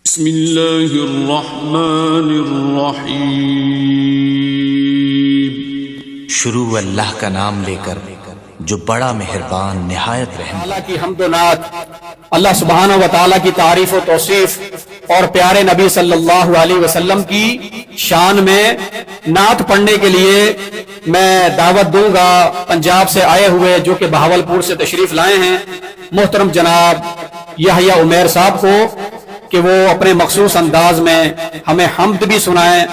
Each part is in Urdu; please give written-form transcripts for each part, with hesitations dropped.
بسم اللہ الرحمن الرحیم۔ شروع اللہ کا نام لے کر جو بڑا مہربان نہایت رحم۔ اللہ کی حمد و نعت، اللہ سبحانہ و تعالیٰ کی تعریف و توصیف اور پیارے نبی صلی اللہ علیہ وسلم کی شان میں نعت پڑھنے کے لیے میں دعوت دوں گا پنجاب سے آئے ہوئے جو کہ بہاولپور سے تشریف لائے ہیں محترم جناب یحییٰ عمیر صاحب کو، کہ وہ اپنے مخصوص انداز میں ہمیں حمد بھی سنائیں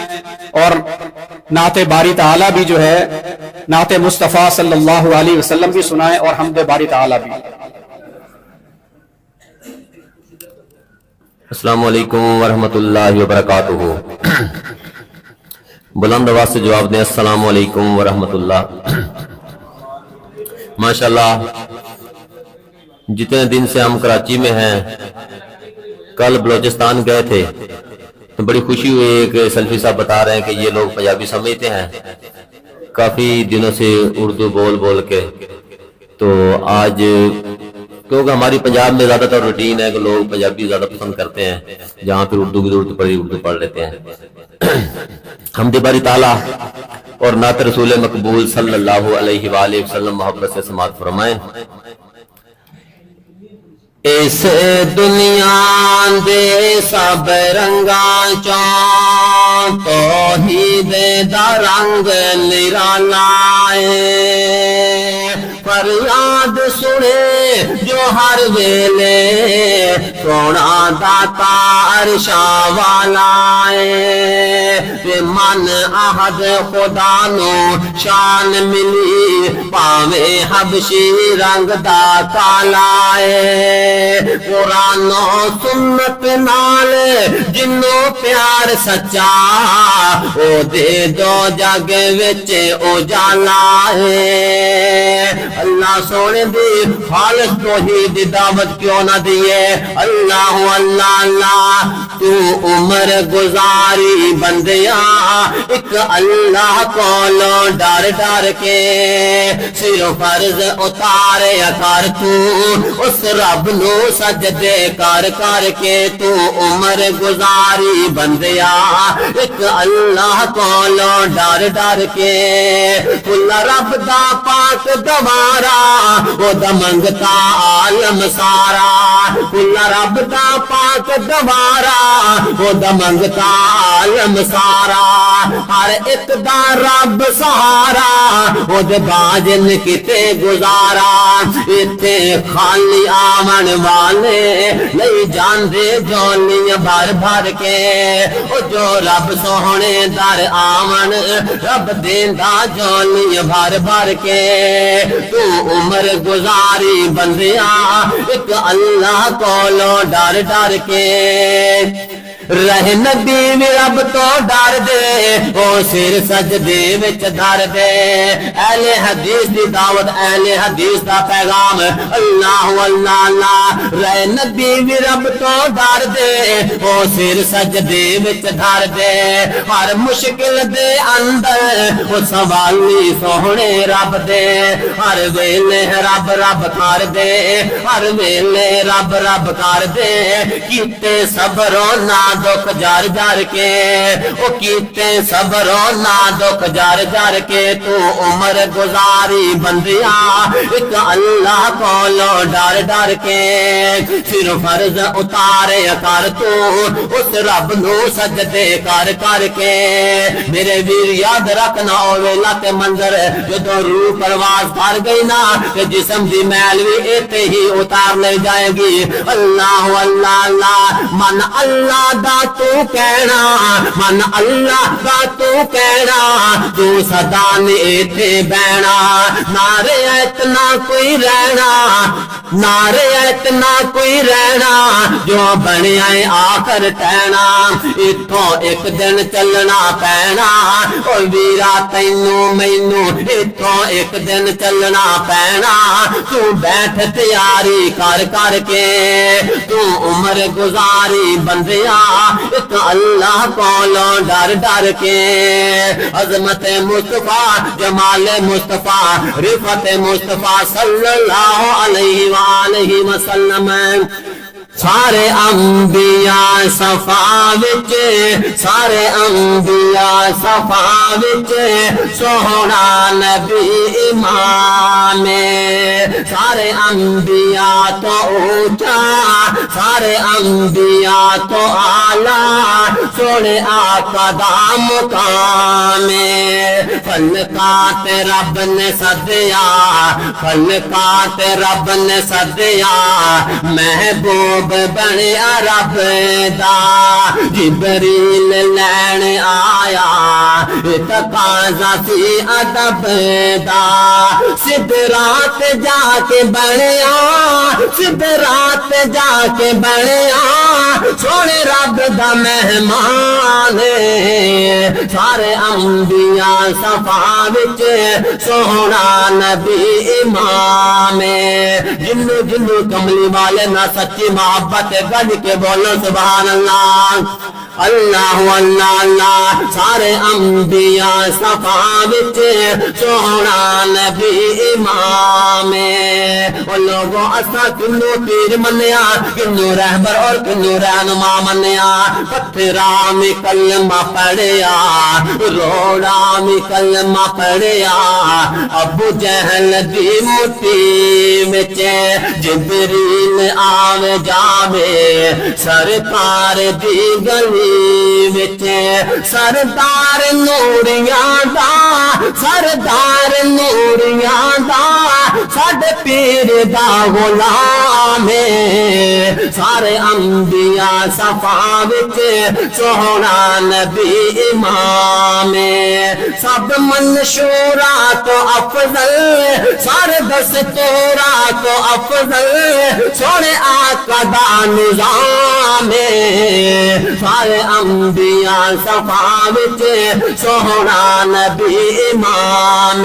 اور نعت باری تعالیٰ بھی جو ہے نعت مصطفیٰ صلی اللہ علیہ وسلم بھی سنائیں اور حمد باری تعالیٰ بھی۔ السلام علیکم ورحمۃ اللہ وبرکاتہ۔ بلند آواز سے جواب دیں، السلام علیکم ورحمۃ اللہ۔ ماشاءاللہ جتنے دن سے ہم کراچی میں ہیں، کل بلوچستان گئے تھے تو بڑی خوشی ہوئی کہ سلفی صاحب بتا رہے ہیں کہ یہ لوگ پنجابی سمجھتے ہیں، کافی دنوں سے اردو بول بول کے۔ تو آج کیونکہ ہماری پنجاب میں زیادہ تر روٹین ہے کہ لوگ پنجابی زیادہ پسند کرتے ہیں، جہاں پھر اردو کی ضرورت پڑی اردو پڑھ لیتے ہیں۔ حمد باری تعالیٰ اور نعت رسول مقبول صلی اللہ علیہ وآلہ وسلم محبت سے سماعت فرمائیں۔ اس دنیا دے سب رنگاں چوں توحید دا رنگ نرالا ہے، فریاد سنے جو ہر ویلے سونا داتا عرشاں والا ہے۔ من احد خدا نو شان ملی پاویں حبشی رنگ دا کالا ہے۔ قرآن و سنت نال جنو پیار سچا او دے دو جگ وچ اجالا ہے۔ اللہ سونے دی خالص توحید دی دعوت کیوں نہ دیے؟ اللہ اللہ اللہ تو عمر گزاری بندیاں ایک اللہ کولو ڈر ڈر کے، صرف فرض اتارے کر تو اس رب نو سجدے کر کر کے، تو عمر گزاری بندیا ایک اللہ کولو ڈر ڈر کے۔ کل رب دا پاک دوارا او دا منگتا عالم سارا، کل رب دا پاک دوارا او دا منگتا عالم سارا، ہر ایک دا رب سہارا او دے باجن کتے گزارا۔ ایتھے خالی آمن والے نہیں جاندے جولیاں بھر بھر کے، او جو رب سوہنے در آمن رب دیندا جولیاں بھر بھر کے۔ تو عمر گزاری بندیاں ایک اللہ کولو ڈر ڈر کے، رہ نبی بھی رب تو ڈر دے او سر سجدے وچ دھر دے۔ اہل حدیث دی دعوت، اہل حدیث دا پیغام، اللہ اللہ اللہ۔ رہ نبی بھی رب تو ڈر دے او سر سجدے وچ دھر دے، ہر مشکل دے اندر او سوالی سوہنے رب دے، ہر ویلے رب رب کر دے، ہر ویلے رب رب کر دے۔ کیتے صبر و نا دکھ جار جار کے، او کیتے صبر و نا دکھ جار جار کے، تو عمر گزاری بندیا ایک اللہ کولو ڈر ڈر کے، پھر فرض اتارے کر تو اس رب نو سجدے کر کر کے۔ میرے ویر یاد رکھنا او ویلا تے منظر جدوں روح پرواز کر گئی نا، کہ جسم دی میل بھی ایتھے ہی اتار لے جائے گی۔ اللہ اللہ اللہ، من اللہ دا تو کہنا، من اللہ دا تو کہنا، تو صدا نے ایتھے بہنا، نارے اتنا کوئی رہنا، نارے اتنا کوئی رہنا، جو بنیا آخر ٹہنا، اتھوں ایک دن چلنا پینا، او ویرا تینوں مینوں اتھوں ایک دن چلنا پینا۔ تو بیٹھ تیاری کر کر کے، تو عمر گزاری بندیا ایک اللہ کولو ڈر ڈر کے۔ عظمت مصطفیٰ، جمال مصطفیٰ، رفعت مصطفیٰ صلی اللہ علیہ وآلہ وسلم، سارے انبیاء صفا وچ سارے انبیاء صفا وچ سوہنا نبی امام سارے انبیاء تو اونچا سارے انبیاء تو اعلیٰ سونے آقا دا مقام خلقات رب نے سدیا خلقات رب نے سدیا محبوب بنیا رب دا جبریل لین آیا تقاضا سی ادب دا سدرات جا کے بنیا سدرات جا کے بنیا سونے رب دا مہمان سارے انبیاء صفا وچ سوہنا نبی امام جنو جنو کملی والے نہ سچی محبت گج کے بولو سبحان اللہ اللہ اللہ اللہ سارے انبیاء صفا وچ سوہنا نبی امام او لوگوں اسا کنو پیر منیا کنو رہبر اور کنو رہنما منیا پتھراں میں کلمہ پڑھیا روڑاں میں کلمہ پڑھیا ابو جہل دی مٹی وچ جبریل آوے جاوے سرکار دی گلی وچ سردار نوریاں دا سردار نوریاں دا ساڈے پیر دا غلام سارے انبیاء صفا وچ سوہنا نبی امام سب منشورا تو افضل سارے دستورا تو افضل سونے آقا دا نظام سارے انبیاء صفا وچ سوہنا نبی امام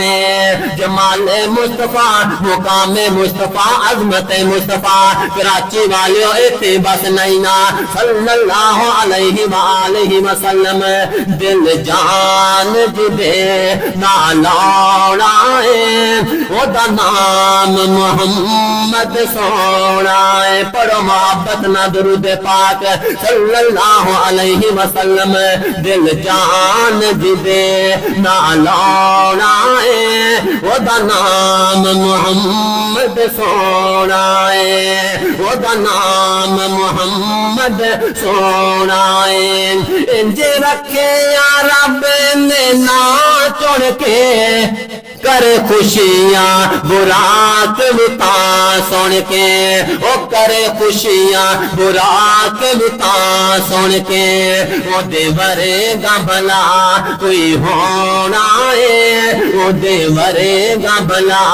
جمال مصطفیٰ مقام مصطفیٰ عظمت مصطفیٰ کراچی والیو ایتے بس نینا صلی اللہ علیہ وآلہ وسلم دل جان جدے نالوڑا ہے او دا نام محمد سونا ہے پڑھو محبت نہ درود پاک صلی اللہ علیہ وسلم دل جان جدے نالوڑا ہے او دا نام محمد سونا ہے او دا نام محمد سونا ہے انج رکھے یا رب نے نا چڑ کے کر خوشیاں براق وتا سن کے او کرے خوشیاں براق وتا سن کے او دے ورے گا بلا کوئی ہونا ہے او دے ورے گا بلا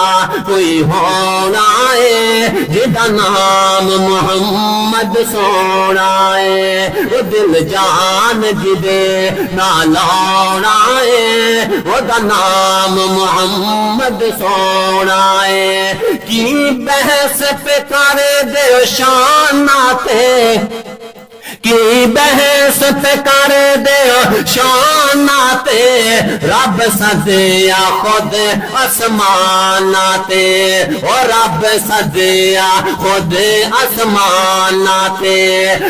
کوئی ہونا ہے جدا نام محمد سونا ہے او دل جان جدے نہ لونا ہے او دا نام محمد سونا ہے کی بحث پہ کرے دے شاناتے کی بحث پہ کر دے شاناتے رب سدیا خود آسماناتے اور رب سدیا خود آسماناتے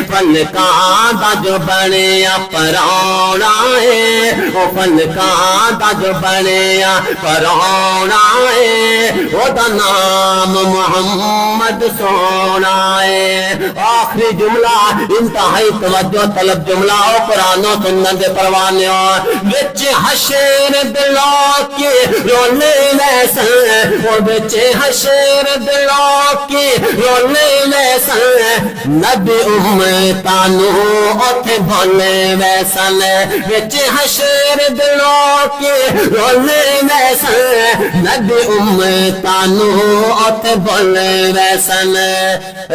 فلکاں دا جو بنیا پرانا ہے وہ فلکاں دا جو بنیا پرانا ہے وہ دا نام محمد سونا ہے آخری جملہ انتہائی توجہ طلب جملہ او قرآن و سنت دے پروانے وچ حشر دلوں کی رونے ویسن وچ حشر دلوں کی رونے ویسن نبی امتانو اوتھے بھولے ویسن وچ حشر دلوں کی رونے ویسن نبی امتانو اوتھے بھولے ویسن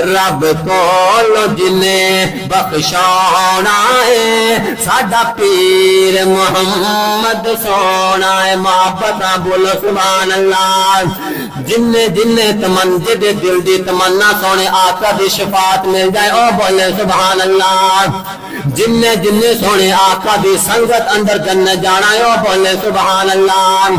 رب کولو جنے بخشونا ہے ساڈا پیر محمد سونا ہے محبت بولو سبحان اللہ جن جن تمن دے دل دی تمنا سونے آقا دی شفاعت مل جائے او بولے سبحان اللہ جن جن سونے آقا دی سنگت اندر جنت جانا ہے او بولے سبحان اللہ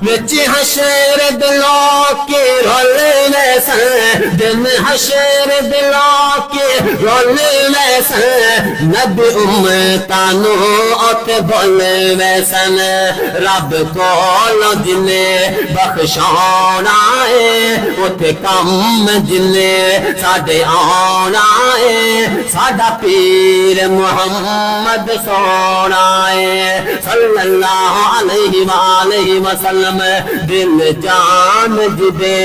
وچ حشر دلوں کے رولنے سن دن حشر دلوں کے رولنے سن نبی امتانو اوتے بولنے سن رب کولوں جنے بخشونا ہے اوتے کم جنے ساڈے آنا ہے ساڈا پیر محمد سونا ہے صلی اللہ علیہ وآلہ وسلم دل جان جدے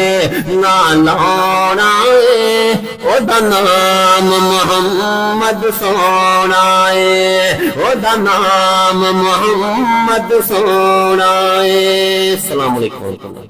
نالانا ہے او دا نام محمد سونا ہے او دا نام محمد سونا ہے۔ السلام علیکم۔